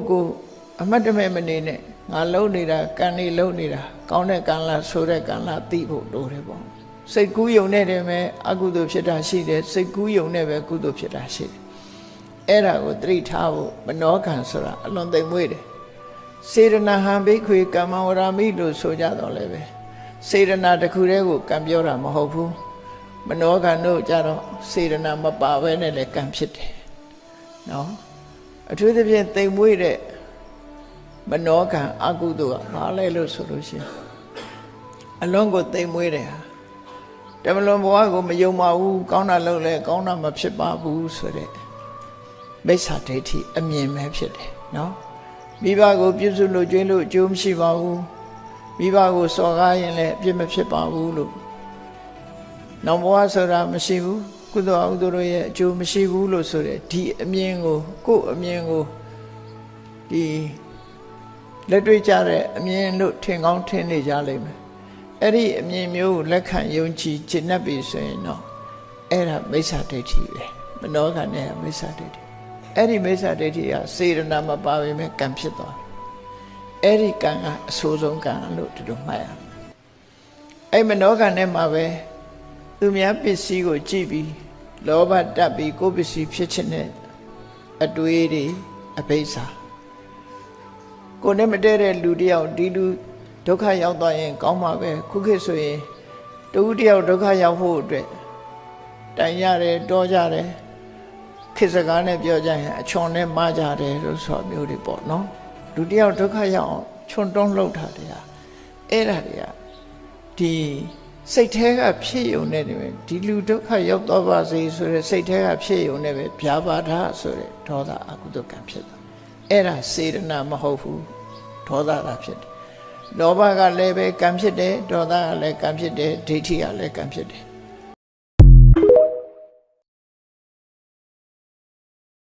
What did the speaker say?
ကိုအမတ်တမဲ့မနေနဲ့ငါလုံးနေတာကံနေလုံးနေတာကောင်းတဲ့ကံလားဆိုတဲ့ကံလားသိဖို့လိုတယ်ပေါ့စိတ်ကူးယုံနဲ့တည်းပဲအကုသိုလ်ဖြစ်တာရှိတယ်စိတ်ကူးယုံနဲ့ပဲကုသိုလ်ဖြစ်တာရှိတယ်အဲ့ဒါကိုသတိထားဖို့မနောကံဆိုတာအလွန်သိမ်မွေ့တယ်စေရနာဟံဘိက္ခွေကမ္မဝရမိလို့ဆိုကြတော့လည်းပဲစေရနာတစ်ခုတည်းကိုကံပြောတာမဟုတ်ဘူးမနောကံတို့ကြတော့စေရနာမပါဘဲနဲ့လည်းကံဖြစ်တယ်နော်အထူးသဖြင့်သိမ်မွေ့တဲ့မနောကံအကုသိုလ်ကဘာလဲလို့ဆိုလို့ရှိရင်အလုံးကိုသိမ်မွေးတယ်ဟာတမလွန်ဘဝကိုမယုံပါဘူးကောင်းတာလုပ်လဲကောင်းတာမဖြစ်ပါဘူးဆိုတဲ့မိစ္ဆာဒိဋ္ဌိအမြင်ပဲဖြစ်တယ်နော်မိဘကိုပြုစုလို့ကျွေးလို့အကျိုးမရှိပါဘူးမိဘကိုစော်ကားရင်လည်းအပြစ်မဖြစ်ပါဘူးလို့နောက်ဘဝဆိုတာမရှိဘူးကုသိုလ်အကုသိုလ်ရဲ့အကျိုးမရှိဘူးလို့ဆိုတဲ့ဒီအမြင်ကိုကိုယ်အမြင်ကိုဒီလက်တွေ့ကြတဲ့အမြင်လို့ထင်ကောင်းထင်နေကြလိမ့်မယ်အဲ့ဒီအမြင်မျိုးကိုလက်ခံယုံကြည်ကျင့်တတ်ပြီဆိုရင်တော့အဲ့ဒါမိစ္ဆာဒိဋ္ဌိပဲမနောကံနဲ့မိစ္ဆာဒိဋ္ဌိအဲ့ဒီမိစ္ဆာဒိဋ္ဌိကစေရနာမပါပေမဲ့ကံဖြစ်သွားတယ်အဲ့ဒီကံကအဆိုးဆုံးကံလို့ဒီလိုမှတ်ရမယ်အဲ့မနောကံနဲ့မှာပဲသူများပစ္စည်းကိုကြည့်ပြီးလောဘတက်ပြီးကိုယ်ပစ္စည်းဖြစ်ခြင်းနဲ့အတွေးတွေအဘိဓါကိုယ်နဲ့မတည့်တဲ့လူတယောက်ဒီလူဒုက္ခရောက်သွားရင်ကောင်းမှာပဲခုခေတ်ဆိုရင်တူတယောက်ဒုက္ခရောက်ဖို့အတွက်တိုင်ရတယ်တောကြတယ်ခေတ်စကားနဲ့ပြောကြရင်အချွန်နဲ့မကြတယ်လို့ဆိုမျိုးတွေပေါ့နော်လူတယောက်ဒုက္ခရောက်အောင်ချွန်တွန်းလှုပ်တာတရားအဲ့ဒါတွေကဒီစိတ်แท้ကဖြစ်ယုံနေတယ်ပဲဒီလူဒုက္ခရောက်တော့ပါစေဆိုတဲ့စိတ်แท้ကဖြစ်ယုံနေပဲဗျာပါဒဆိုတဲ့ဒေါသအကုသိုလ်ကံဖြစ်တာအဲ့ဒါစေရနာမဟုတ်ဘူးဒေါသတာဖြစ်တယ်လောဘကလည်းပဲကံဖြစ်တယ်ဒေါသကလည်းကံဖြစ်တယ်ဒိဋ္ဌိကလည်းကံဖြစ်တယ်